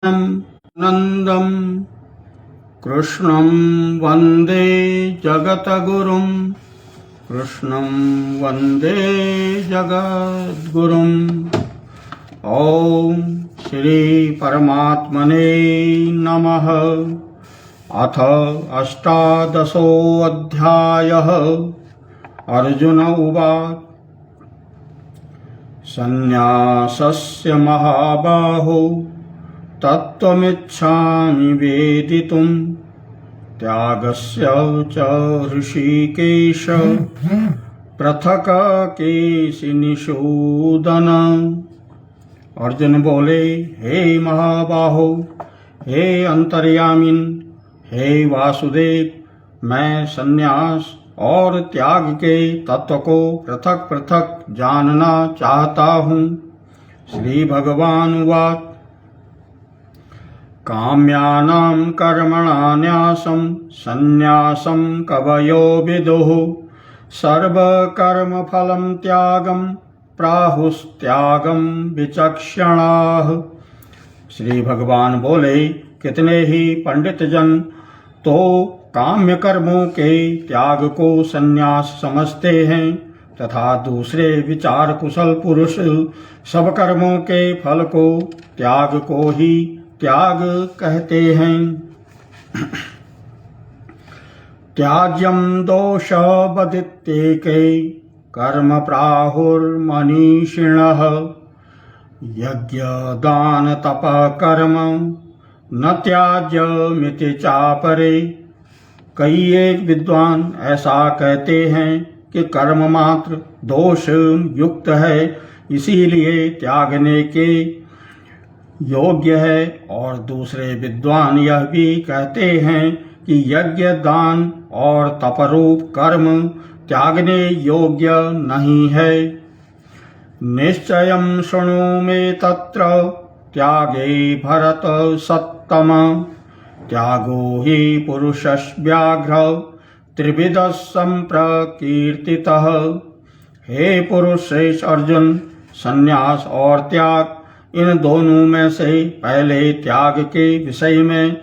नंदं कृष्णं वंदे जगद्गुरुं कृष्णं वंदे जगद्गुरुं। ओम श्री परमात्मने नमः। अथ अष्टादशोऽध्यायः। अर्जुन उवाच संन्यासस्य महाबाहो तत्त्वमिच्छामि वेदितुं त्यागस्य च ऋषिकेश पृथक् केशिनिषूदन। अर्जुन बोले, हे महाबाहो, हे अंतर्यामिन, हे वासुदेव, मैं संन्यास और त्याग के तत्व को पृथक पृथक जानना चाहता हूँ। श्री भगवान उवाच काम्यानां कर्मणान्यासं संन्यासं कवयो विदुः सर्वकर्मफलं त्यागं प्राहुस्त्यागं विचक्षणाः। श्री भगवान बोले, कितने ही पंडित जन तो काम्य कर्मों के त्याग को संन्यास समझते हैं तथा दूसरे विचार कुशल पुरुष सब कर्मों के फल को त्याग को ही त्याग कहते हैं। त्याज्यम दोष बदित्येके कर्म प्राहुर्मनीषिणः यज्ञ दान तप कर्म न त्याज्यमिति चापरे। कई एक विद्वान ऐसा कहते हैं कि कर्म मात्र दोष युक्त है, इसीलिए त्यागने के योग्य है, और दूसरे विद्वान यह भी कहते हैं कि यज्ञ दान और तपरूप कर्म त्यागने योग्य नहीं है। निश्चयं शृणु मे तत्र त्यागे भरत सत्तम त्यागो हि पुरुषव्याघ्र त्रिविधः संप्रकीर्तितः। हे पुरुष श्रेष्ठ अर्जुन, संन्यास और त्याग इन दोनों में से पहले त्याग के विषय में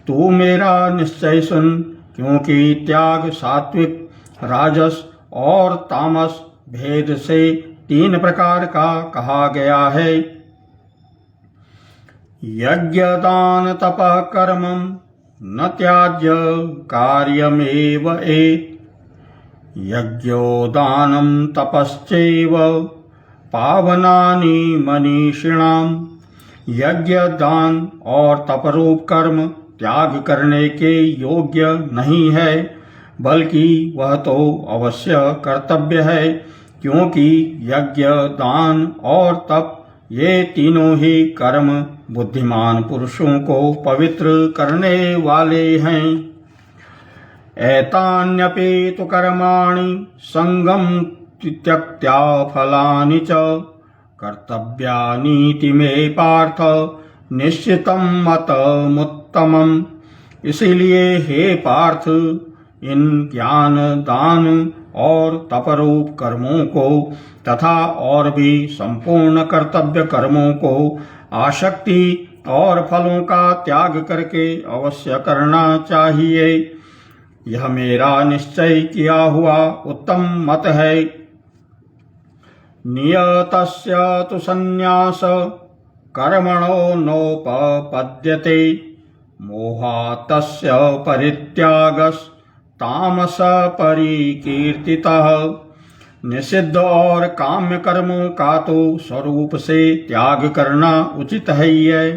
तू मेरा निश्चय सुन, क्योंकि त्याग सात्विक, राजस और तामस भेद से 3 प्रकार का कहा गया है। यज्ञ दान तप कर्म न त्याज्य कार्यमेव एत् यज्ञो दानं तपश्चैव पावनानि मनीषिणाम्। यज्ञ दान और तपरूप कर्म त्याग करने के योग्य नहीं है, बल्कि वह तो अवश्य कर्तव्य है, क्योंकि यज्ञ दान और तप ये तीनों ही कर्म बुद्धिमान पुरुषों को पवित्र करने वाले हैं। एतान्यपि तु कर्माणि संगम त्यक्त्या फलानि च कर्तव्यानीति मे पार्थ निश्चितं मतमुत्तमम्। इसीलिए हे पार्थ, इन ज्ञान दान और तपरूप कर्मों को तथा और भी संपूर्ण कर्तव्य कर्मों को आसक्ति और फलों का त्याग करके अवश्य करना चाहिए। यह मेरा निश्चय किया हुआ उत्तम मत है। नियतस्य तु संन्यास कर्मणो नोपपद्यते मोहातस्य परित्यागस् तामस परिकीर्तितः। निषिद्ध और काम्य कर्मों का तो स्वरूप से त्याग करना उचित है ही है,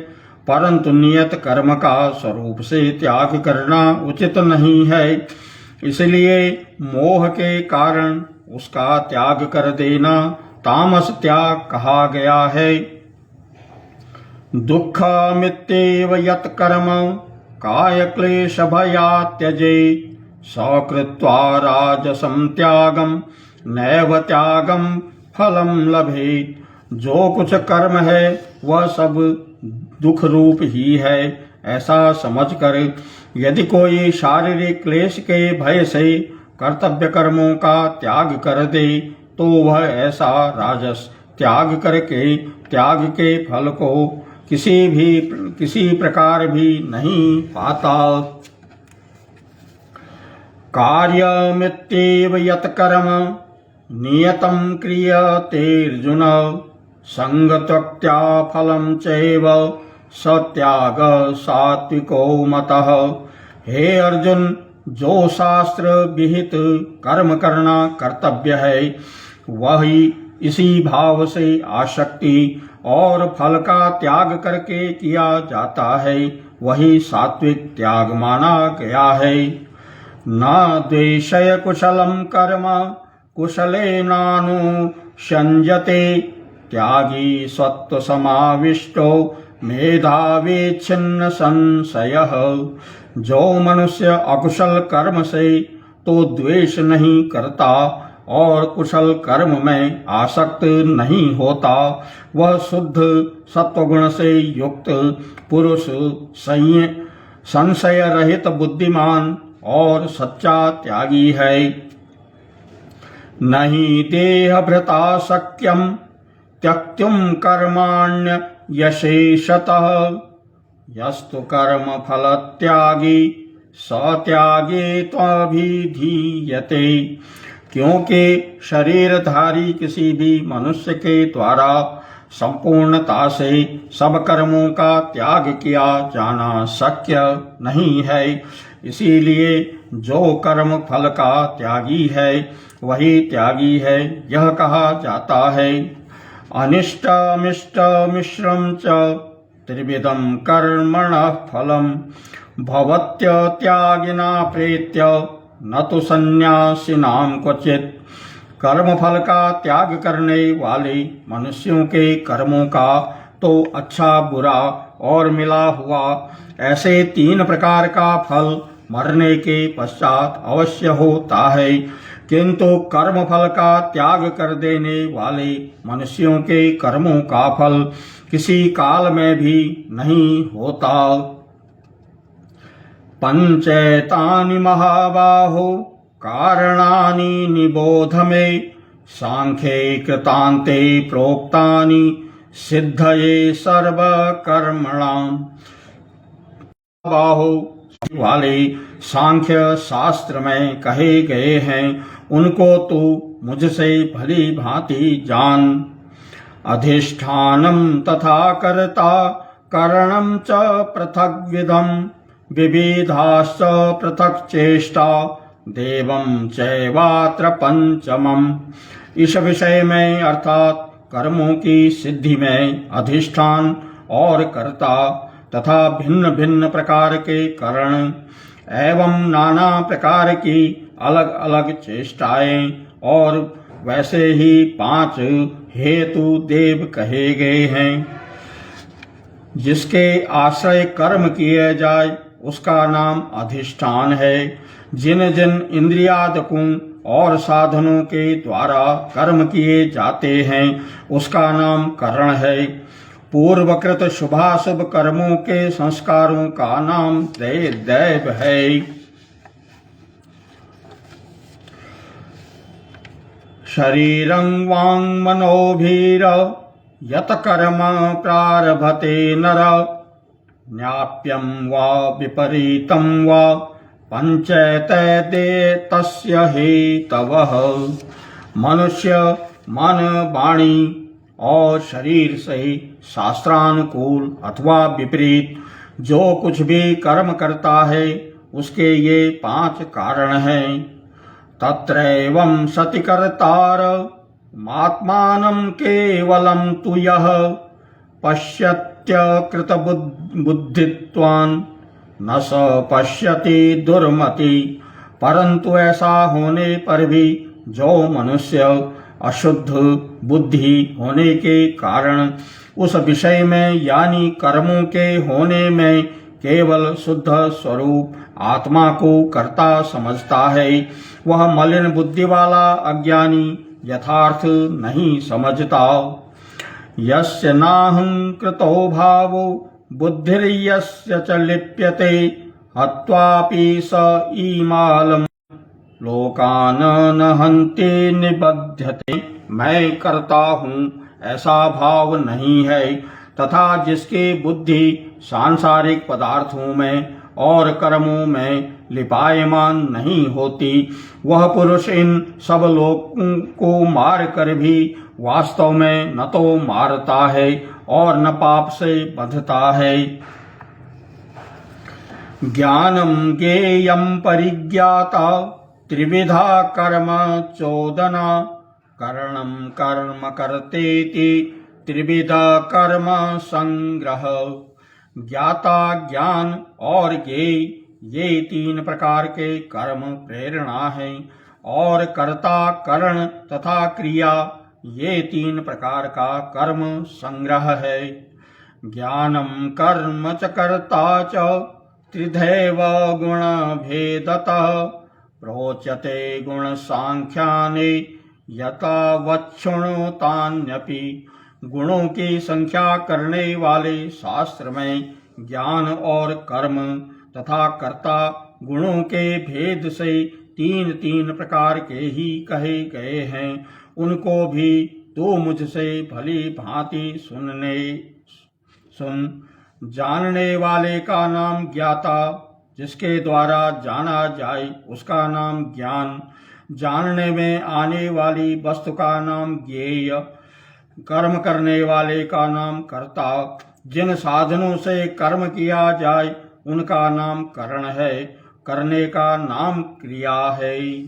परंतु नियत कर्म का स्वरूप से त्याग करना उचित नहीं है। इसलिए मोह के कारण उसका त्याग कर देना तामस त्याग कहा गया है। दुःखमित्येव यत् कर्म काय क्लेश भयात् त्यजेत् सकृत्वा राजसं त्यागं नैव त्यागं फलं लभेत्। जो कुछ कर्म है वह सब दुख रूप ही है, ऐसा समझकर यदि कोई शारीरिक क्लेश के भय से कर्तव्य कर्मों का त्याग कर दे तो वह ऐसा राजस त्याग करके त्याग के फल को किसी प्रकार भी नहीं पाता। कार्यमित्येव यत्कर्म नियतं क्रियते अर्जुन, संगत्या फलं चैव सत्याग सात्विको मतः। हे अर्जुन, जो शास्त्र विहित कर्म करना कर्तव्य है वही इसी भाव से आसक्ति और फल का त्याग करके किया जाता है, वही सात्विक त्याग माना गया है। न द्वेषय कुशलम कर्म कुशलेनानुषञ्जते, त्यागी सत्व समाविष्टो मेधावी छिन्न संशयः। जो मनुष्य अकुशल कर्म से तो द्वेष नहीं करता और कुशल कर्म में आसक्त नहीं होता, वह शुद्ध सत्वगुण से युक्त पुरुष संशय रहित बुद्धिमान और सच्चा त्यागी है। नहीं देहभृता शक्यम त्यक्तुम कर्माण्य यशेषतः, यस्तु कर्म फल त्यागी सत्यागे त्वभिधीयते। क्योंकि शरीरधारी किसी भी मनुष्य के द्वारा संपूर्णता से सब कर्मों का त्याग किया जाना शक्य नहीं है, इसीलिए जो कर्म फल का त्यागी है वही त्यागी है, यह कहा जाता है। अनिष्ट मिष्ट मिश्रम च त्रिविधम कर्मणः फलम, भवत्य त्यागिना प्रेत्य न तो सन्यासिनाम क्वचित। कर्म फल का त्याग करने वाले मनुष्यों के कर्मों का तो अच्छा बुरा और मिला हुआ ऐसे 3 प्रकार का फल मरने के पश्चात अवश्य होता है, किंतु कर्म फल का त्याग कर देने वाले मनुष्यों के कर्मों का फल किसी काल में भी नहीं होता। पंचैतानि महाबाहो कारणानि निबोध मे, सांख्ये कृतान्ते प्रोक्तानि सिद्धये सर्वकर्मणाम्। बाहो वाले सांख्य शास्त्र में कहे गए हैं, उनको तू मुझसे भली भांति जान। अधिष्ठानम तथा कर्ता करणम च पृथग्विधम्, विविधाश्च पृथक् चेष्टा देवं चैवात्र पंचमम्। इस विषय में अर्थात कर्मों की सिद्धि में अधिष्ठान और कर्ता तथा भिन्न भिन्न प्रकार के कारण एवं नाना प्रकार की अलग अलग चेष्टाएं और वैसे ही 5 हेतु देव कहे गए हैं। जिसके आश्रय कर्म किए जाए उसका नाम अधिष्ठान है। जिन जिन इंद्रियादकों और साधनों के द्वारा कर्म किए जाते हैं उसका नाम करण है। पूर्वकृत शुभाशुभ कर्मों के संस्कारों का नाम दैव है। शरीरं वांग मनोभीर यत कर्म प्रारभते नर, न्याप्यं वा विपरीतं वा पंचैते तस्य हेतवः। मनुष्य मन वाणी और शरीर से शास्त्रानुकूल अथवा विपरीत जो कुछ भी कर्म करता है उसके ये 5 कारण हैं। तत्रैवं सति कर्तार मात्मानं केवलं तु यः पश्यत्य कृत बुद्धित्वान् न स पश्यति दुर्मति। परंतु ऐसा होने पर भी जो मनुष्य अशुद्ध बुद्धि होने के कारण उस विषय में यानी कर्मों के होने में केवल शुद्ध स्वरूप आत्मा को कर्ता समझता है, वह मलिन बुद्धि वाला अज्ञानी यथार्थ नहीं समझता। यस्य नाहं कृतो भावो बुद्धिर्यस्य च लिप्यते, हत्वापि स ईमालं लोकान न हन्ति निबध्यते। मैं करता हूँ ऐसा भाव नहीं है तथा जिसकी बुद्धि सांसारिक पदार्थों में और कर्मों में लिपायमान नहीं होती, वह पुरुष इन सब लोगों को मार कर भी वास्तव में न तो मारता है और न पाप से बंधता है। ज्ञानम ज्ञेयम परिज्ञाता त्रिविधा कर्म चोदना करणम कर्म कर्तेति त्रिविधा कर्म संग्रह। ज्ञाता ज्ञान और ज्ञेय ये 3 प्रकार के कर्म प्रेरणा है, और कर्ता करण तथा क्रिया ये 3 प्रकार का कर्म संग्रह है। ज्ञानम कर्म च कर्ता च त्रिधैव गुण भेदतः प्रोच्यते गुण सांख्यानि यथा वच्छृणुतान्यपि। गुणों की संख्या करने वाले शास्त्र में ज्ञान और कर्म तथा कर्ता गुणों के भेद से 3 प्रकार के ही कहे गए हैं। उनको भी तू मुझसे भली भांति सुन। जानने वाले का नाम ज्ञाता, जिसके द्वारा जाना जाए उसका नाम ज्ञान, जानने में आने वाली वस्तु का नाम ज्ञेय, कर्म करने वाले का नाम कर्ता, जिन साधनों से कर्म किया जाए उनका नाम करण है, करने का नाम क्रिया है।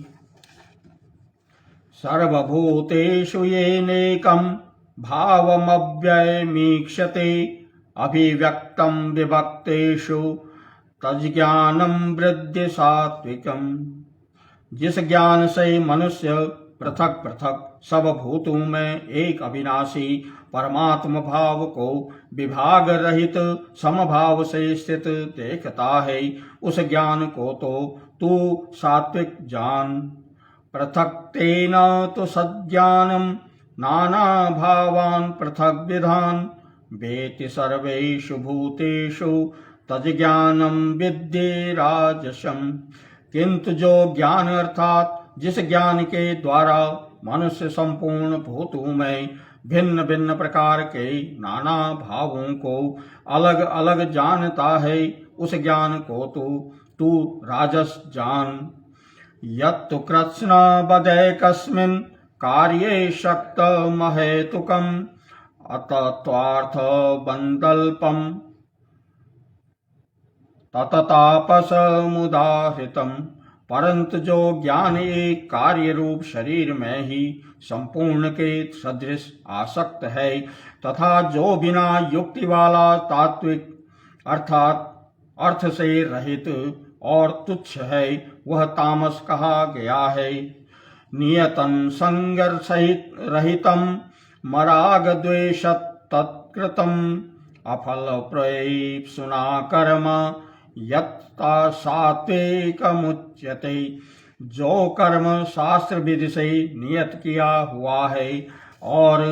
सर्वभूतेषु येनेकं भावमव्ययमीक्षते अभिव्यक्तं विभक्तेषु तज्ज्ञानं वृद्धि सात्विकम्। जिस ज्ञान से मनुष्य पृथक पृथक सब भूतों में एक अविनाशी परमात्म भाव को विभाग रहित समभाव से स्थित देखता है, उस ज्ञान को तो तू सात्विक जान। पृथक्तेन तो सज्ञानम नाना भावान पृथक विधान वेति सर्वेषु भूतेषु तज्ज्ञानम विद्धि राजसम। किंतु जो ज्ञान अर्थात जिस ज्ञान के द्वारा मनुष्य संपूर्ण भूतों में भिन्न भिन्न प्रकार के नाना भावों को अलग अलग जानता है, उस ज्ञान को तू राजस जान। यत्तु कृत्स्न बदैकस्मिन् कार्ये शक्तमहेतुकम् अतत्वार्थ बंदल्पम तततापसमुदाहृतम। परंतु जो ज्ञान एक कार्य रूप शरीर में ही संपूर्ण के सदृश आसक्त है तथा जो बिना युक्ति वाला तात्विक अर्थात अर्थ से रहित और तुच्छ है, वह तामस कहा गया है। नियतं संगर्षहित रहितं मराग द्वेष तत्कृतं अफल प्रैप्सुना कर्म यत्ता सात्विकमुच्यते। जो कर्म शास्त्र विधि से नियत किया हुआ है और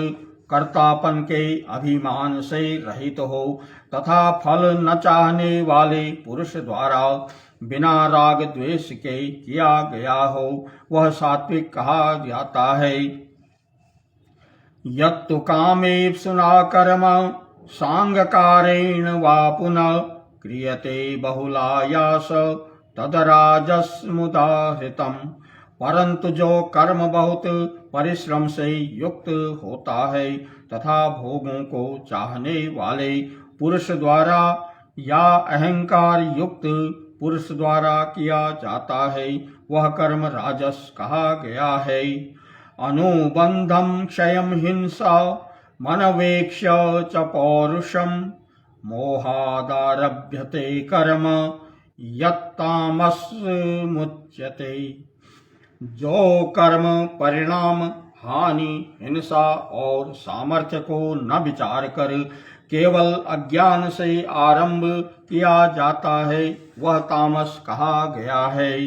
कर्तापन के अभिमान से रहित हो तथा फल न चाहने वाले पुरुष द्वारा बिना राग द्वेष के किया गया हो, वह सात्विक कहा जाता है। यत्तु कामेप्सुना कर्म सांगकारेण वा पुनः क्रियते बहुलायास तदराजस्मुदाहृतम्। परंतु जो कर्म बहुत परिश्रम से युक्त होता है तथा भोगों को चाहने वाले पुरुष द्वारा या अहंकार युक्त पुरुष द्वारा किया जाता है, वह कर्म राजस कहा गया है। अनुबंधम क्षयम हिंसा मनवेक्ष्य च पौरुषम मोहादारभ्यते कर्म यत्तामसमुच्यते। जो कर्म परिणाम हानि हिंसा और सामर्थ्य को न विचार कर केवल अज्ञान से आरंभ किया जाता है, वह तामस कहा गया है।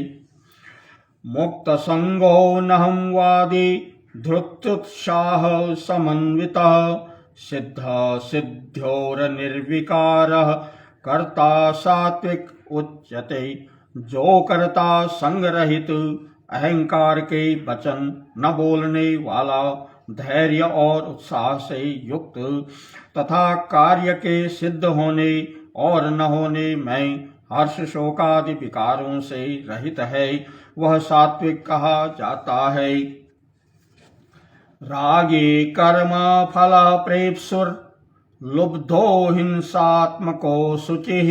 मुक्त संगो नहं वादी धृत्युत्साह समन्वितः सिद्ध सिद्ध्योर निर्विकारः कर्ता सात्विक उच्यते। जो कर्ता संग रहित अहंकार के वचन न बोलने वाला धैर्य और उत्साह से युक्त तथा कार्य के सिद्ध होने और न होने में हर्ष शोकादि विकारों से रहित है, वह सात्विक कहा जाता है। रागे कर्म फल प्रेप्सुर लुब्धो हिंसात्मको शुचिः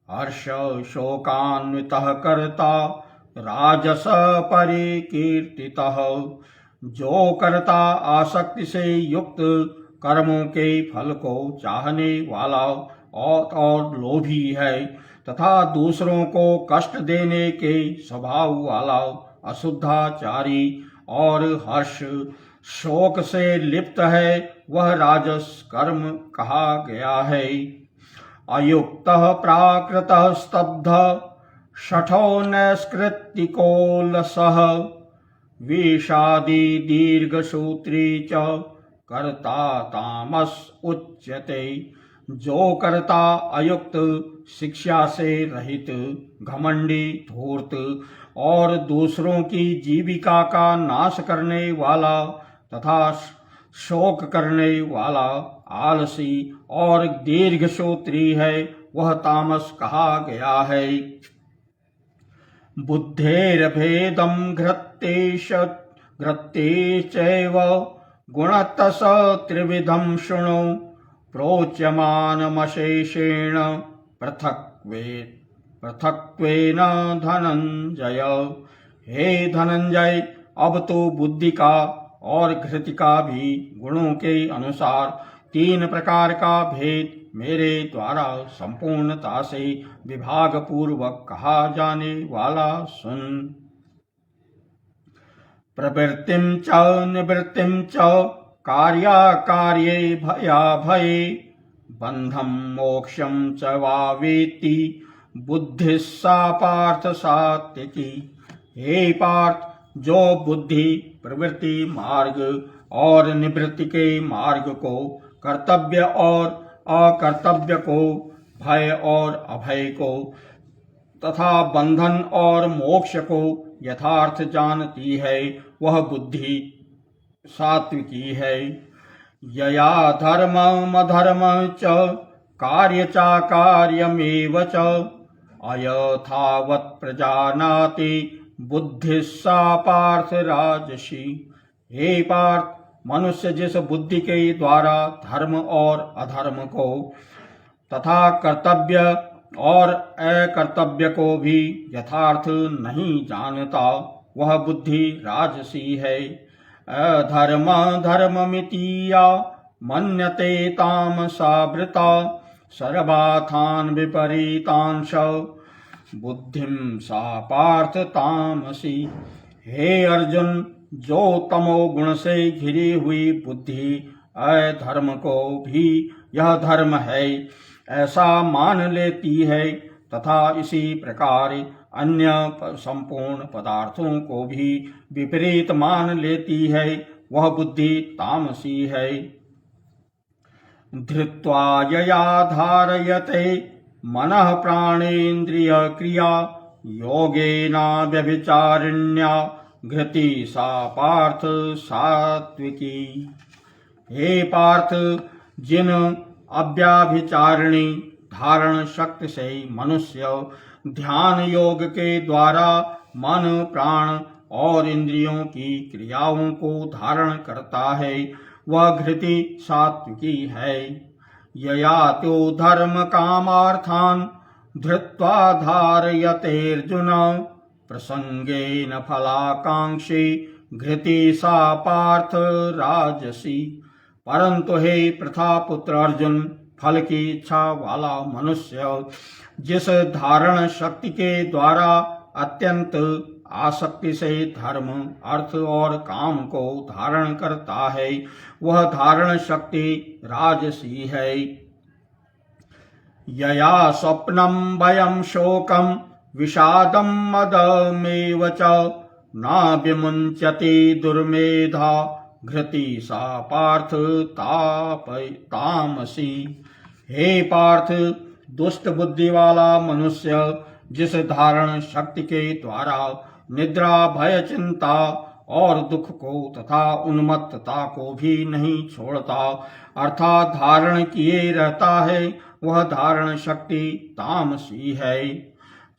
हर्ष शोकान्वितः कर्ता राजस परिकीर्तितः। जो कर्ता आसक्ति से युक्त कर्मों के फल को चाहने वाला और लोभी है तथा दूसरों को कष्ट देने के स्वभाव वाला अशुद्धाचारी और हर्ष शोक से लिप्त है, वह राजस कर्म कहा गया है। अयुक्तः प्राकृतः स्तब्धः शठो नैष्कृतिको लसः विषादी दीर्घसूत्री च कर्ता तामस उच्यते। जो कर्ता अयुक्त, शिक्षा से रहित, घमंडी, धूर्त और दूसरों की जीविका का नाश करने वाला तथा शोक करने वाला, आलसी और दीर्घसूत्री है, वह तामस कहा गया है। बुद्धेरभेदं घृत्ते चैव गुणतस त्रिविधं शृणु प्रोच्यमानमशेषेण पृथक्त्वेन धनंजय। हे धनंजय, अब तो बुद्धि का और घृति का भी गुणों के अनुसार 3 प्रकार का भेद मेरे द्वारा संपूर्णता से विभाग पूर्वक कहा जाने वाला सुन। प्रवृत्तिं च निवृत्तिं च कार्याकार्ये भयाभये बंधं मोक्षं च वा वेत्ति बुद्धिः सा पार्थ सात्विकी। हे पार्थ, जो बुद्धि प्रवृत्ति मार्ग और निवृत्ति के मार्ग को, कर्तव्य और अकर्तव्य को, भय और अभय को तथा बंधन और मोक्ष को यथार्थ जानती है, वह बुद्धि सात्विकी है। यया धर्मम् अधर्मं च कार्यचाकार्यमेव च अयथावत् प्रजानाति बुद्धिः सा पार्थ राजसी। हे पार्थ, मनुष्य जिस बुद्धि के द्वारा धर्म और अधर्म को तथा कर्तव्य और अकर्तव्य को भी यथार्थ नहीं जानता, वह बुद्धि राजसी है। अधर्म धर्ममितीया मन्यते तामसावृता सर्वार्थान् विपरीतांश बुद्धिं सा पार्थ तामसी। हे अर्जुन, जो तमोगुण से घिरी हुई बुद्धि अधर्म को भी यह धर्म है ऐसा मान लेती है तथा इसी प्रकार अन्य संपूर्ण पदार्थों को भी विपरीत मान लेती है, वह बुद्धि तामसी है। धृत्वा यया धारयते मनः प्राणेन्द्रिय क्रिया योगेना व्यभिचारिण्या घृति सा पार्थ सात्विकी। हे पार्थ, जिन अव्याभिचारिणी धारण शक्ति से मनुष्य ध्यान योग के द्वारा मन, प्राण और इंद्रियों की क्रियाओं को धारण करता है, वह घृति सात्विकी है। यया तो धर्म कामार्थान् धृत्वा धारयतेऽर्जुन प्रसंगेन फलाकांक्षी घृति सा पार्थ राजसी। परंतु हे प्रथापुत्र अर्जुन, फल की इच्छा वाला मनुष्य जिस धारण शक्ति के द्वारा अत्यंत आसक्ति से धर्म, अर्थ और काम को धारण करता है, वह धारण शक्ति राजसी है। यया स्वप्नं भयं शोकं विषादं मदमेव च न विमुञ्चति दुर्मेधा घृति सा पार्थ तामसी। हे पार्थ, दुष्ट बुद्धि वाला मनुष्य जिस धारण शक्ति के द्वारा निद्रा, भय, चिंता और दुख को तथा उन्मत्तता को भी नहीं छोड़ता, अर्थात धारण किए रहता है, वह धारण शक्ति तामसी है।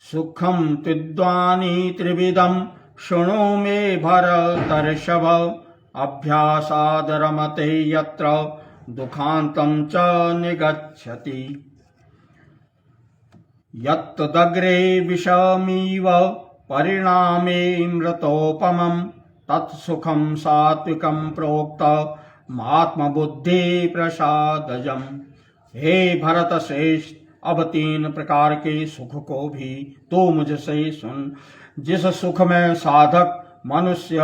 सुखम तिद्वानी त्रिविधम शृणु मे भरतर्षभ, अभ्यासाद रमते यत्र दुखांतं च निगच्छति। यत्तदग्रे विषमीव परिणामे मृतोपमं, तत्सुखं सात्विकं प्रोक्त महात्मबुद्धि प्रसादजम। हे भरत श्रेष्ठ, अब 3 प्रकार के सुख को भी तो मुझसे सुन। जिस सुख में साधक मनुष्य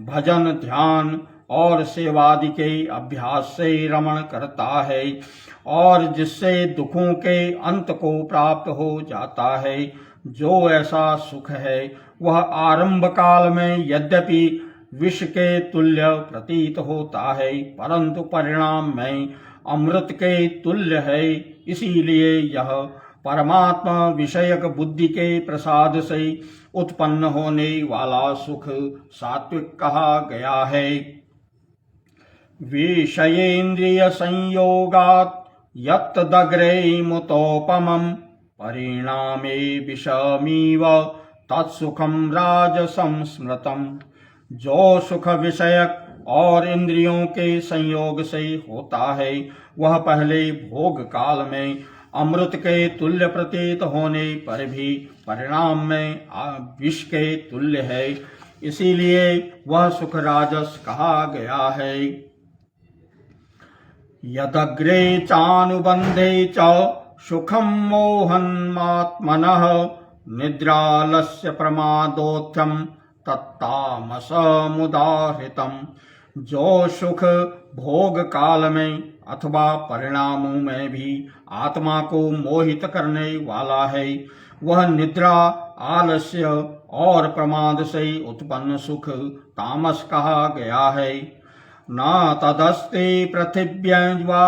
भजन ध्यान और सेवादि के अभ्यास से रमण करता है, और जिससे दुखों के अंत को प्राप्त हो जाता है, जो ऐसा सुख है वह आरंभ काल में यद्यपि विष के तुल्य प्रतीत होता है, परंतु परिणाम में अमृत के तुल्य है। इसीलिए यह परमात्मा विषयक बुद्धि के प्रसाद से उत्पन्न होने वाला सुख सात्विक कहा गया है। विषयेन्द्रिय संयोगात् यत्तदग्रे मुतोपमं, परिणामे विषमीव तत्सुखम राजसं स्मृतम्। जो सुख विषयक और इंद्रियों के संयोग से होता है, वह पहले भोग काल में अमृत के तुल्य प्रतीत होने पर भी परिणाम में विष के तुल्य है। इसीलिए वह सुख राजस कहा गया है। यदग्रे चानुबंधे च सुखम मोहन्मात्मनः, निद्रालस्य प्रमादोत्थम तत्तामसमुदाहृतम्। जो सुख भोग काल में अथवा परिणामों में भी आत्मा को मोहित करने वाला है, वह निद्रा आलस्य और प्रमाद से उत्पन्न सुख तामस कहा गया है। न तदस्ते पृथिव्यां वा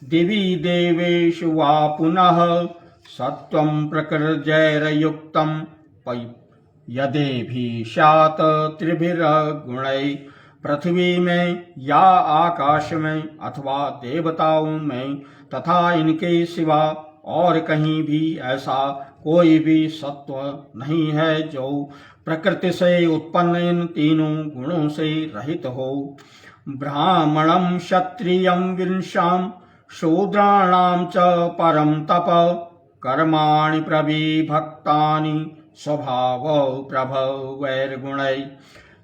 दिवि देवेषु वा पुनः, सत्वं प्रकृतिर्युक्तं यदेभि स्यात् त्रिभिर्गुणैः। पृथ्वी में या आकाश में अथवा देवताओं में तथा इनके सिवा और कहीं भी ऐसा कोई भी सत्व नहीं है जो प्रकृति से उत्पन्न इन तीनों गुणों से रहित हो। ब्राह्मणं क्षत्रियं विंशां शूद्राणां च परं तप, कर्माणि प्रविभक्तानि स्वभाव प्रभवैर्गुणैः।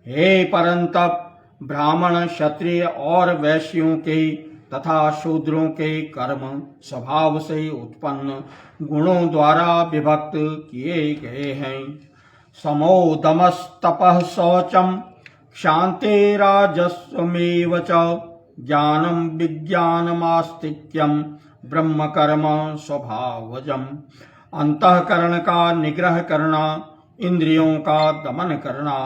हे परंतप, ब्राह्मण क्षत्रिय और वैश्यों के तथा शूद्रों के कर्म स्वभाव से उत्पन्न गुणों द्वारा विभक्त किए गए हैं। समोदमस्तपः शौचम क्षान्तिराजस्वमेव च, ज्ञानं विज्ञानमास्तिक्यं ब्रह्म कर्म स्वभावजम्। अंतःकरण का निग्रह करना, इंद्रियों का दमन करना,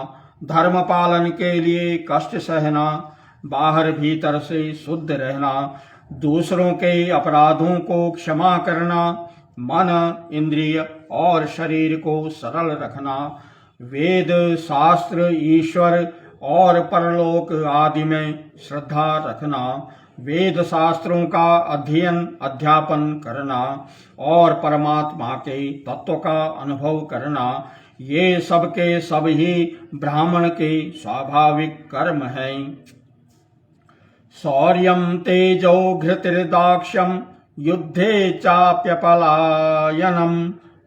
धर्म पालन के लिए कष्ट सहना, बाहर भीतर से शुद्ध रहना, दूसरों के अपराधों को क्षमा करना, मन इंद्रिय और शरीर को सरल रखना, वेद शास्त्र ईश्वर और परलोक आदि में श्रद्धा रखना, वेद शास्त्रों का अध्ययन अध्यापन करना और परमात्मा के तत्व का अनुभव करना, ये सब के सब ही ब्राह्मण के स्वाभाविक कर्म हैं। शौर्यं तेजो घृतिर्दाक्ष्यं युद्धे चाप्यपलायनं,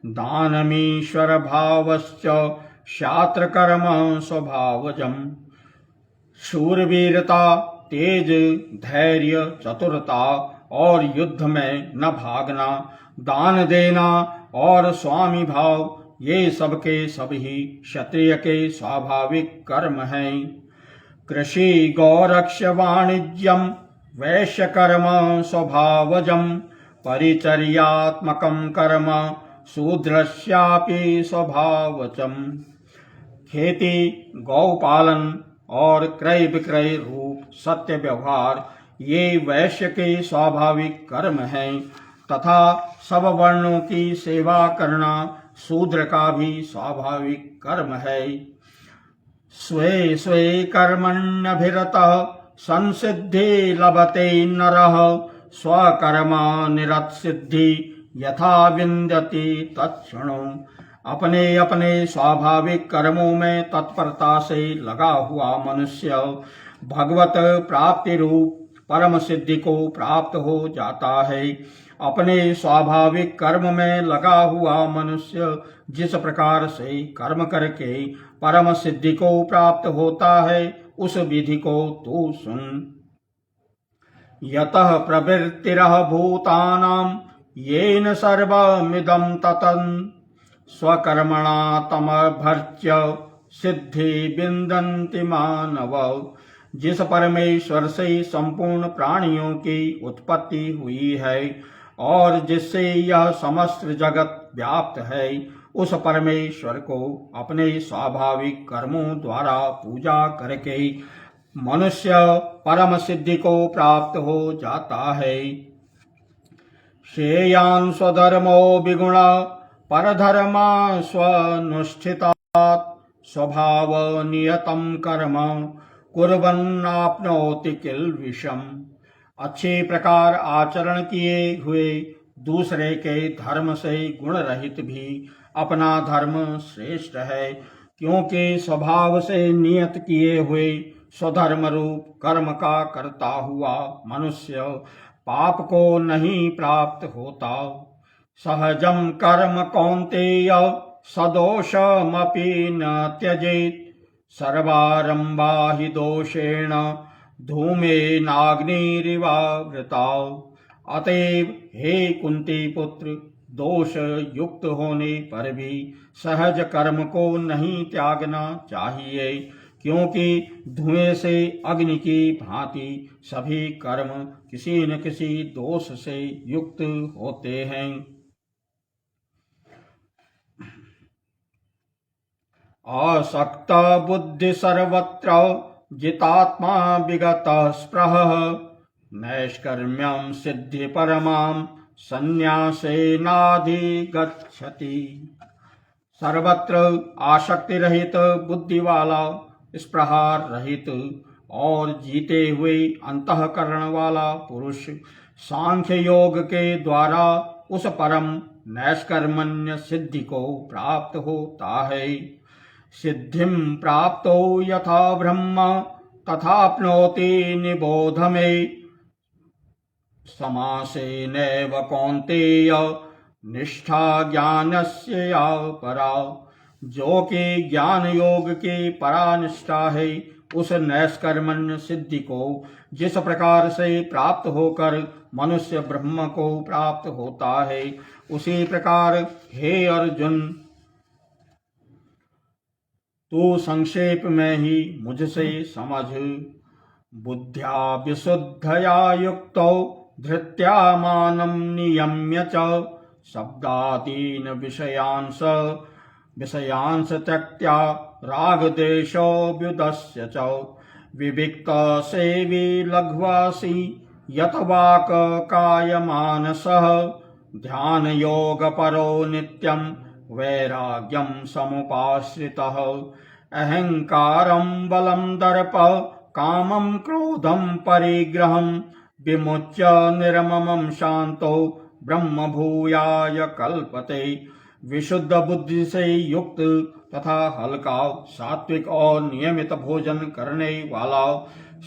दानमीश्वर भावश्च क्षात्र कर्म स्वभावजम्। शूरवीरता, तेज, धैर्य, चतुरता और युद्ध में न भागना, दान देना और स्वामी भाव, ये सब के सब ही क्षत्रिय के स्वाभाविक कर्म हैं। कृषि गौरक्ष वाणिज्यम वैश्य कर्म स्वभावजम, परिचर्यात्मकं कर्म शूद्रस्यापि स्वभावजम। खेती, गौपालन और क्रय विक्रय रूप सत्य व्यवहार, ये वैश्य के स्वाभाविक कर्म हैं तथा सब वर्णों की सेवा करना शूद्र का भी स्वाभाविक कर्म है। स्वे स्वे कर्मण्यभिरतः संसिद्धि लभते नरः स्वकर्मा निरतसिद्धि यथा विन्दति तत्क्षणो। अपने अपने स्वाभाविक कर्मों में तत्परता से लगा हुआ मनुष्य भगवत प्राप्ति रूप परम सिद्धि को प्राप्त हो जाता है। अपने स्वाभाविक कर्म में लगा हुआ मनुष्य जिस प्रकार से कर्म करके परम सिद्धि को प्राप्त होता है उस विधि को तू सुन। यतः प्रवृत्तिरः भूतानां येन सर्वमिदं ततं स्वकर्मणा तमभर्च्य सिद्धि विन्दन्ति मानव। जिस परमेश्वर से संपूर्ण प्राणियों की उत्पत्ति हुई है और जिससे यह समस्त जगत व्याप्त है उस परमेश्वर को अपने स्वाभाविक कर्मों द्वारा पूजा करके मनुष्य परम सिद्धि को प्राप्त हो जाता है। श्रेयान् स्वधर्मो विगुणा परधर्मा स्वनुष्ठितात् स्वभाव नियतं कर्म कुर्वन्नाप्नोति किल्बिषम्। अच्छे प्रकार आचरण किए हुए दूसरे के धर्म से गुण रहित भी अपना धर्म श्रेष्ठ है, क्योंकि स्वभाव से नियत किए हुए स्वधर्म रूप कर्म का करता हुआ मनुष्य पाप को नहीं प्राप्त होता। सहजम कर्म कौन्तेय सदोषमपि न त्यजेत् सर्वारंभा हि दोषेण धूमेनाग्निरिवावृता। अतएव हे कुंती पुत्र, दोष युक्त होने पर भी सहज कर्म को नहीं त्यागना चाहिए, क्योंकि धुएं से अग्नि की भांति सभी कर्म किसी न किसी दोष से युक्त होते हैं। असक्त बुद्धि सर्वत्र जितात्मा विगत स्पृहः नैष्कर्म्यं सिद्धि परमां संन्यासेनाधिगच्छति। सर्वत्र आसक्ति रहित बुद्धि वाला, स्पृहा रहित और जीते हुए अंतःकरण वाला पुरुष सांख्य योग के द्वारा उस परम नैष्कर्मण्य सिद्धि को प्राप्त होता है। सिद्धिं प्राप्तो यथा ब्रह्म तथाप्नोति निबोध मे। समासेनैव कौन्तेय निष्ठा ज्ञानस्य या परा। जो कि ज्ञान योग की परानिष्ठा है उस नैष्कर्मण्य सिद्धि को जिस प्रकार से प्राप्त होकर मनुष्य ब्रह्म को प्राप्त होता है, उसी प्रकार हे अर्जुन तू संक्षेप में ही मुझसे समझ। बुद्ध्या विशुद्धया युक्तो धृत्या मानं नियम्य च शब्दादीन विषयांस त्यक्त्या रागदेशोऽभ्युदस्य च विविक्त सेवी लघ्वासी यत वाक कायमानसः ध्यान योग परो नित्यं वैराग्यं समुपाश्रितः अहंकारं बलं दर्प कामं क्रोधं परिग्रहं विमुच्य निर्ममं शांतो ब्रह्म भूयाय कल्पते। विशुद्ध बुद्धि से युक्त तथा हल्का सात्विक और नियमित भोजन करने वाला,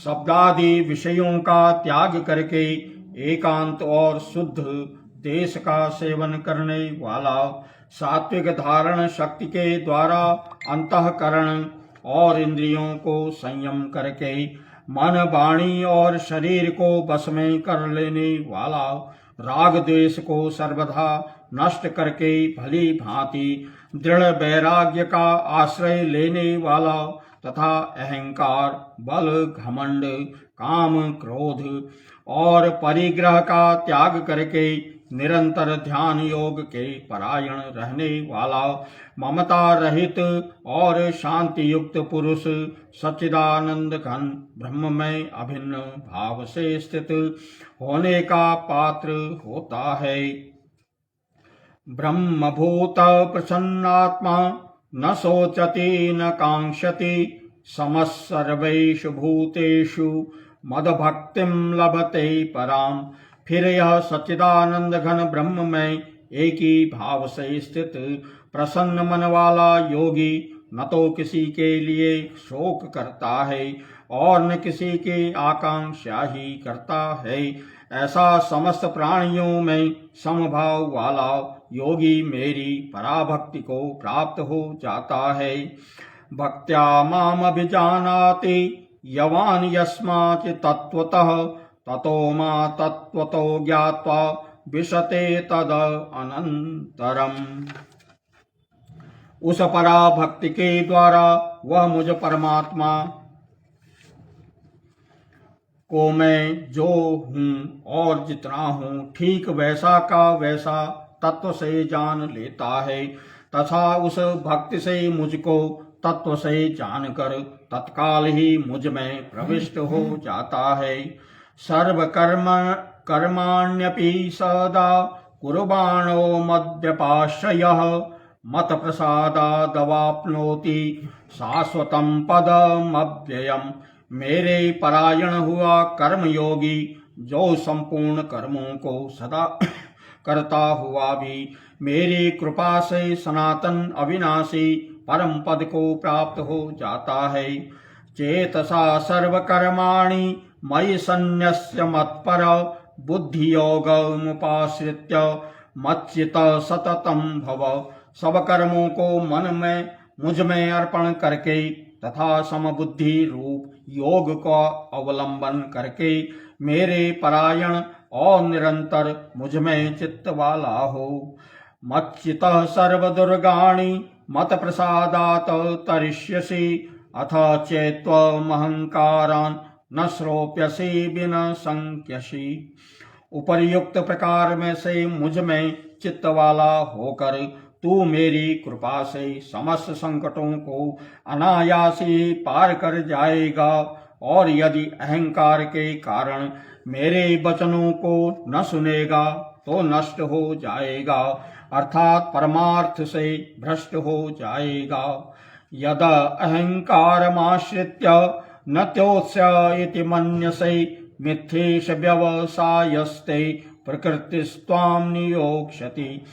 शब्दादि विषयों का त्याग करके एकांत और शुद्ध देश का सेवन करने वाला, सात्विक धारण शक्ति के द्वारा अंतःकरण और इंद्रियों को संयम करके मन वाणी और शरीर को वश में कर लेने वाला, राग द्वेष को सर्वथा नष्ट करके भली भांति दृढ़ वैराग्य का आश्रय लेने वाला तथा अहंकार, बल, घमंड, काम, क्रोध और परिग्रह का त्याग करके निरंतर ध्यान योग के परायण रहने वाला, ममता रहित और शांति युक्त पुरुष सच्चिदानंद घन ब्रह्म में अभिन्न भाव से स्थित होने का पात्र होता है। ब्रह्मभूत प्रसन्नात्मा न शोचति न कांक्षति समस्सर्वेषु भूतेषु मदभक्तिं लभते पराम। फिर यह सच्चिदानंद घन ब्रह्म में एक ही भाव से स्थित प्रसन्न मन वाला योगी न तो किसी के लिए शोक करता है और न किसी की आकांक्षा ही करता है। ऐसा समस्त प्राणियों में समभाव वाला योगी मेरी पराभक्ति को प्राप्त हो जाता है। भक्त्या माम अभिजानाति यवान यस्मात् तत्वतः ततो मा तत्वतो ज्ञात्वा विशते तद अनंतरम। उस पराभक्ति के द्वारा वह मुझ परमात्मा को मैं जो हूँ और जितना हूँ ठीक वैसा का वैसा तत्व से जान लेता है तथा उस भक्ति से मुझको तत्व से जानकर तत्काल ही मुझ में प्रविष्ट हो जाता है। सर्व कर्माण्यपि सदा कुर्बाणो मद्व्यपाश्रयः मत प्रसादादवाप्नोति शाश्वतं पदमव्ययम्। मेरे परायण हुआ कर्मयोगी जो संपूर्ण कर्मों को सदा करता हुआ भी मेरी कृपा से सनातन अविनाशी परम पद को प्राप्त हो जाता है। चेतसा सर्वकर्माणि मयि सन्न्यस्य मत्पर बुद्धियोगमुपाश्रित्य मच्चित सततं भव। सब कर्मों को मन में मुझ में अर्पण करके तथा समबुद्धि रूप योग का अवलंबन करके मेरे परायण और निरंतर मुझ में चित्त वाला हो। मच्चितः सर्वदुर्गाणि मत प्रसादात् तरिष्यसि अथ चेत्त्वमहंकारान् न श्रोप्यसि बिन संख्यसि। उपर्युक्त प्रकार में से मुझ में चित्त वाला होकर तू मेरी कृपा से समस्त संकटों को अनायासी पार कर जाएगा और यदि अहंकार के कारण मेरे वचनों को न सुनेगा तो नष्ट हो जाएगा अर्थात परमार्थ से भ्रष्ट हो जाएगा। यद अहंकारमाश्रित्य न त्योत्स्य इति मन्यसे मिथ्येष व्यवसायस्ते प्रकृतिस्त्वां नियोक्ष्यति।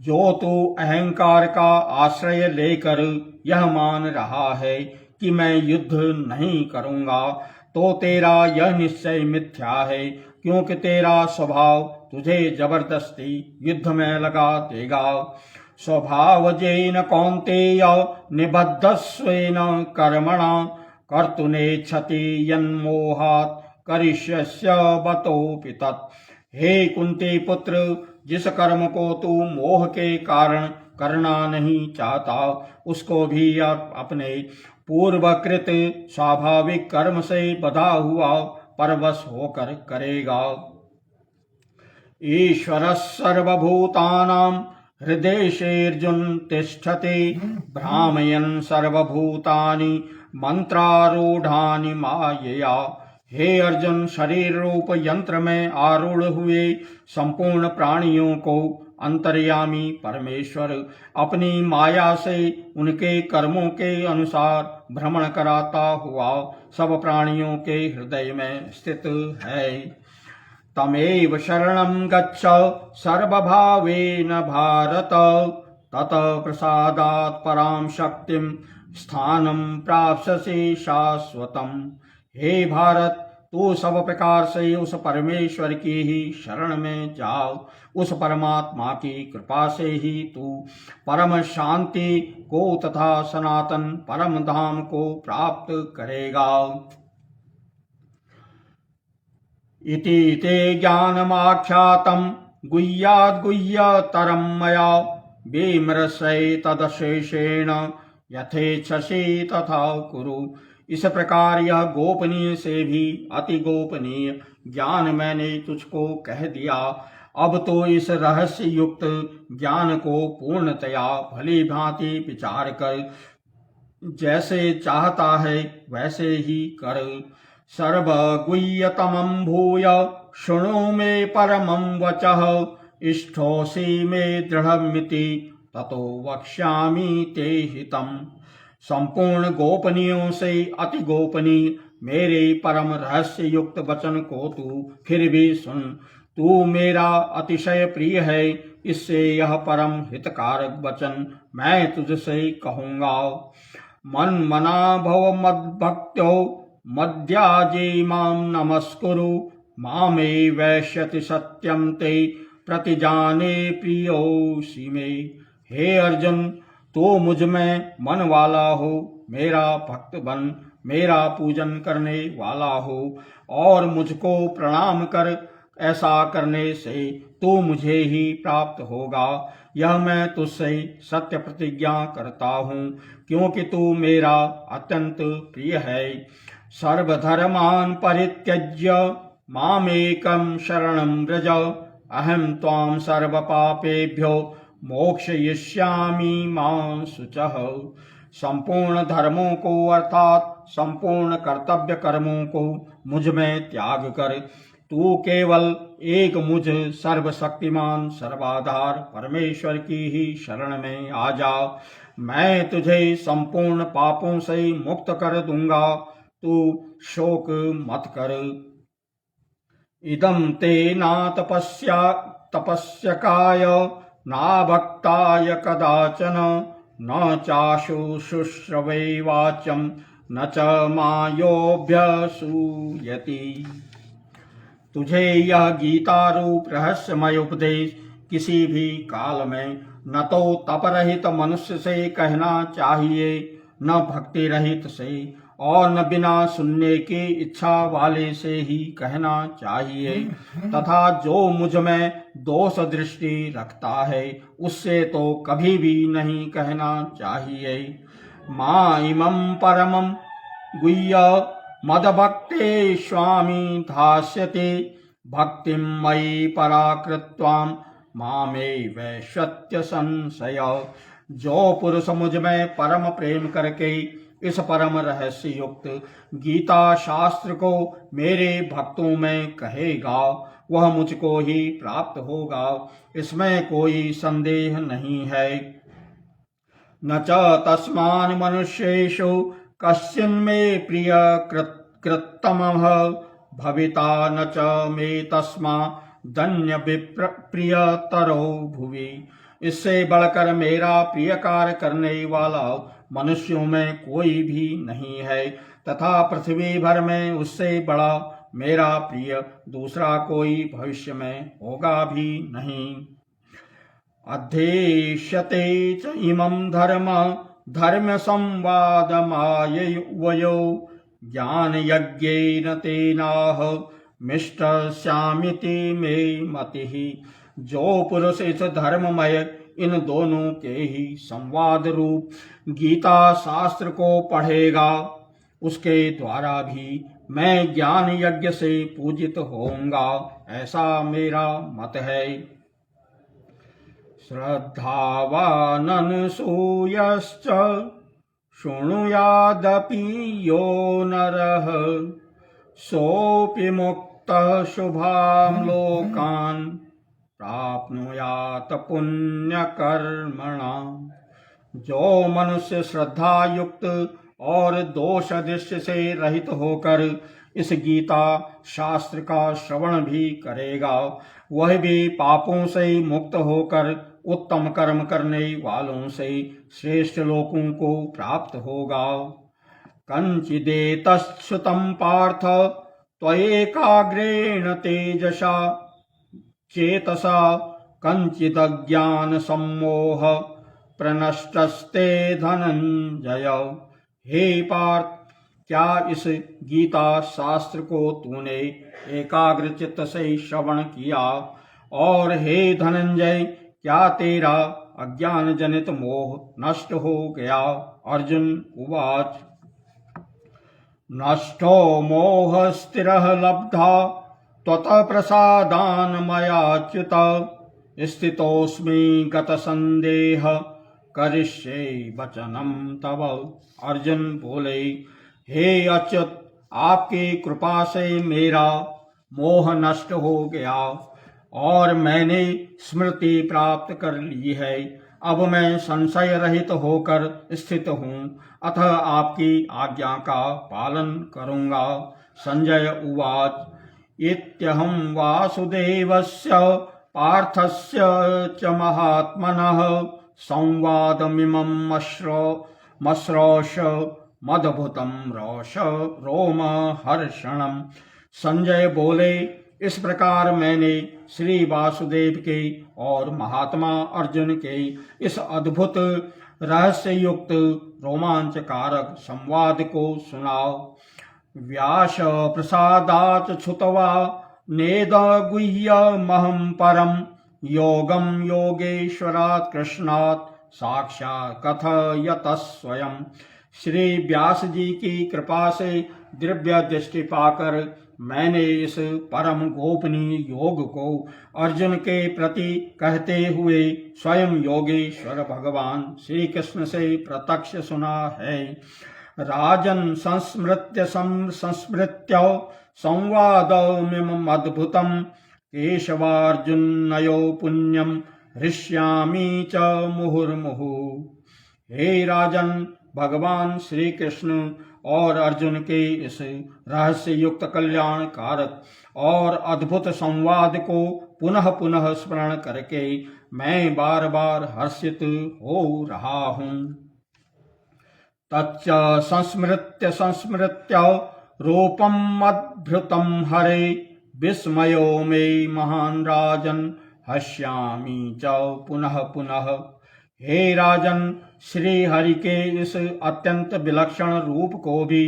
जो तू अहंकार का आश्रय लेकर यह मान रहा है कि मैं युद्ध नहीं करूंगा तो तेरा यह निश्चय मिथ्या है, क्योंकि तेरा स्वभाव तुझे जबरदस्ती युद्ध में लगा देगा। स्वभावजेन कौन्तेय निबद्धस्वेन कर्मणा कर्तुनेच्छति यन्मोहात् करिष्यस्य बतोऽपि तत्। हे कुंती पुत्र, जिस कर्म को तू मोह के कारण करना नहीं चाहता उसको भी अपने पूर्वकृत स्वाभाविक कर्म से बधा हुआ परवश होकर करेगा। ईश्वरः सर्वभूतानां हृदेशेऽर्जुन तिष्ठति भ्रामयन् सर्वभूतानि मंत्रारूढ़ानि मायया। हे अर्जुन, शरीर रूप यंत्र में आरूढ़ हुए संपूर्ण प्राणियों को अंतर्यामी परमेश्वर अपनी माया से उनके कर्मों के अनुसार भ्रमण कराता हुआ सब प्राणियों के हृदय में स्थित है। तमेव शरणं गच्छ सर्वभावेन भारत ततः प्रसादात् परां शक्तिं स्थानं प्राप्स्यसि शाश्वतम्। हे भारत, तू सब प्रकार से उस परमेश्वर की ही शरण में जाओ। उस परमात्मा की कृपा से ही तू परम शांति को तथा सनातन परम धाम को प्राप्त करेगा। इति ते ज्ञानमाख्यातं गुह्याद्गुह्यतरं मया विमृशै तदशेषेण यथेच्छसि तथा कुरु। इस प्रकार यह गोपनीय से भी अति गोपनीय ज्ञान मैंने तुझको कह दिया। अब तो इस रहस्य युक्त ज्ञान को पूर्णतया भली भांति विचार कर जैसे चाहता है वैसे ही कर। सर्वगुह्यतमं भूय शृणु मे परमं वचः इष्टोऽसि मे दृढमिति ततो वक्ष्यामि ते हितम्। संपूर्ण गोपनीयों से अति गोपनीय मेरे परम रहस्य युक्त वचन को तू फिर भी सुन। तू मेरा अतिशय प्रिय है, इससे यह परम हितकारक वचन मैं तुझसे कहूँगा। मन मना भव मद्भक्त्यो मद्याजे मां नमस्कुरु, मामे वैश्यति सत्यम ते प्रतिजाने प्रियोषि मे। हे अर्जुन, तो मुझ में मन वाला हो, मेरा भक्त बन, मेरा पूजन करने वाला हो और मुझको प्रणाम कर। ऐसा करने से तो मुझे ही प्राप्त होगा, यह मैं तुझसे सत्य प्रतिज्ञा करता हूँ, क्योंकि तू मेरा अत्यंत प्रिय है। सर्वधर्मान् परित्यज्य मामेकं शरणं व्रज, अहं त्वां सर्वपापेभ्यो मोक्षयिष्यामि मा शुचः। संपूर्ण धर्मों को अर्थात संपूर्ण कर्तव्य कर्मों को मुझ में त्याग कर तू केवल एक मुझ सर्वशक्तिमान सर्वाधार परमेश्वर की ही शरण में आ जा। मैं तुझे संपूर्ण पापों से मुक्त कर दूंगा, तू शोक मत कर। इदं ते ना तपस्यकाय ना भक्ताय कदाचन, न चाशु शुश्रवे वाचम न च मायोऽभ्यसूयति। तुझे यह गीता रूप रहस्यमय उपदेश किसी भी काल में न तो तपरहित मनुष्य से कहना चाहिए, न भक्ति रहित से, और न बिना सुनने की इच्छा वाले से ही कहना चाहिए, तथा जो मुझ में दोष दृष्टि रखता है उससे तो कभी भी नहीं कहना चाहिए। मां इमं परमं गुह्य मदभक्ते स्वामी धास्यते, भक्तिं मयि पराकृत्वां मामे वैश्यत्य संशय। जो पुरुष मुझ में परम प्रेम करके इस परम रहस्य युक्त गीता शास्त्र को मेरे भक्तों में कहेगा, वह मुझको ही प्राप्त होगा, इसमें कोई संदेह नहीं है। न च तस्मान् मनुष्येषु कश्चिन्मे प्रिय कृत्तमः भविता, न च मे तस्मा धन्य प्रियतरो भुवि। इससे बढ़कर मेरा प्रिय कार्य करने वाला मनुष्यों में कोई भी नहीं है, तथा पृथ्वी भर में उससे बड़ा मेरा प्रिय दूसरा कोई भविष्य में होगा भी नहीं। अध्येष्यते च इमं धर्म संवादमायवयो, ज्ञान यज्ञेन तेनाह मिष्टस्यामिति मे मतिः। जो पुरुष इस धर्ममय इन दोनों के ही संवाद रूप गीता शास्त्र को पढ़ेगा, उसके द्वारा भी मैं ज्ञान यज्ञ से पूजित होऊंगा, ऐसा मेरा मत है। श्रद्धावाननसूयश्च शृणुयादपि यो नरः, सोऽपि मुक्तः शुभां लोकान् प्राप्नुयात पुण्यकर्मणाम्। जो मनुष्य श्रद्धा युक्त और दोष दृश्य से रहित होकर इस गीता शास्त्र का श्रवण भी करेगा, वह भी पापों से मुक्त होकर उत्तम कर्म करने वालों से श्रेष्ठ लोकों को प्राप्त होगा। कंचिदेतच्छ्रुतं पार्थ त्वयैकाग्रेण तेजसा चेतसा, कंचिदज्ञान सम्मोह प्रनष्टस्ते धनंजय। हे पार्थ, क्या इस गीता शास्त्र को तूने एकाग्र चित्त से श्रवण किया? और हे धनंजय, क्या तेरा अज्ञान जनित मोह नष्ट हो गया? अर्जुन उवाच। नष्टो मोह स्थिरः लब्धा त्वतः प्रसादान् मयाच्युत, स्थितोऽस्मि गतसंदेह करिष्ये वचनं तव। अर्जुन बोले, हे अच्युत, आपकी कृपा से मेरा मोह नष्ट हो गया और मैंने स्मृति प्राप्त कर ली है। अब मैं संशय रहित होकर स्थित हूँ, अतः आपकी आज्ञा का पालन करूँगा। संजय उवाच इत्यहं वासुदेवस्य पार्थस्य च महात्मनः संवादमिमं मश्रोष मदभुतं रोष रोमहर्षणम्। संजय बोले, इस प्रकार मैंने श्री वासुदेव के और महात्मा अर्जुन के इस अद्भुत रहस्य युक्त रोमांचकारक संवाद को सुना। व्यास प्रसादात् छुतवा नेद गुह्यमहं परम योगम योगेश्वरात् कृष्णात् साक्षात् कथयतः स्वयं। श्री व्यास जी की कृपा से दिव्य दृष्टि पाकर मैंने इस परम गोपनीय योग को अर्जुन के प्रति कहते हुए स्वयं योगेश्वर भगवान श्री कृष्ण से प्रत्यक्ष सुना है। राजन संस्मृत्य संवादमिमम् अद्भुतम् केशवार्जुनयो पुण्यम हृष्यामि च मुहुर्मुहु। हे राजन, भगवान श्री कृष्ण और अर्जुन के इस रहस्य युक्त कल्याण कारक और अद्भुत संवाद को पुनः पुनः स्मरण करके मैं बार बार हर्षित हो रहा हूँ। तच्च संस्मृत्य रूपम अद्भुतं हरे विस्मयो मे महान राजन हस्यामि च पुनः पुनः। हे राजन, श्री हरि के इस अत्यंत विलक्षण रूप को भी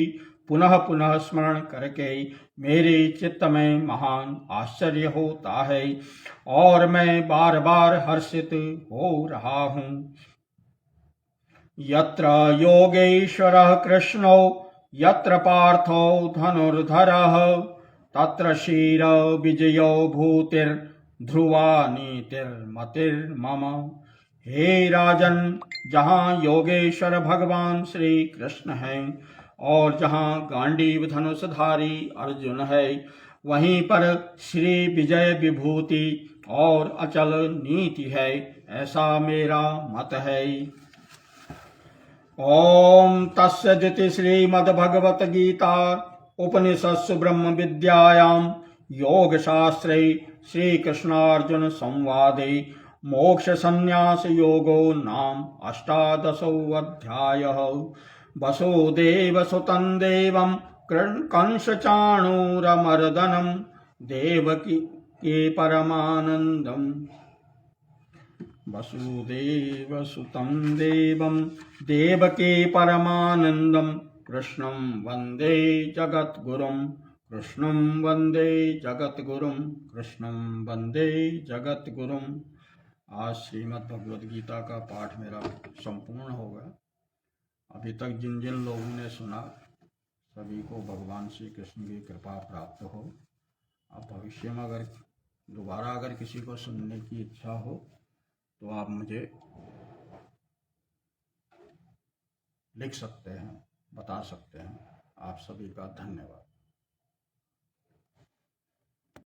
पुनः पुनः स्मरण करके मेरे चित्त में महान आश्चर्य होता है और मैं बार बार हर्षित हो रहा हूँ। यत्र योगेश्वरः कृष्णो यत्र पार्थो धनुर्धरः तत्र शीर विजयो भूतिर्ध्रुवा नीतिर्मतिर्मम। हे राजन, जहाँ योगेश्वर भगवान श्री कृष्ण हैं और जहाँ गांडीव धनुषधारी अर्जुन है, वहीं पर श्री विजय विभूति और अचल नीति है, ऐसा मेरा मत है। ओम तस्सदिति श्रीमद्भगवत गीता उपनिषत्सु ब्रह्म विद्यायां योगशास्त्रे श्रीकृष्णार्जुन संवादे मोक्ष संन्यास योगो नाम 18 अध्यायः। वसुदेव सुतं देवं कंस चाणूरमर्दनं देवकी के परमानंदम। वसुदेव सुतं देवं देवकी परमानंदम कृष्णं वंदे जगद्गुरुं कृष्णं वंदे जगद्गुरुं कृष्णं वंदे जगद्गुरुं। आज श्रीमद् भगवद गीता का पाठ मेरा संपूर्ण हो गया। अभी तक जिन जिन लोगों ने सुना सभी को भगवान श्री कृष्ण की कृपा प्राप्त हो। अब भविष्य में अगर दोबारा किसी को सुनने की इच्छा हो तो आप मुझे लिख सकते हैं, बता सकते हैं। आप सभी का धन्यवाद।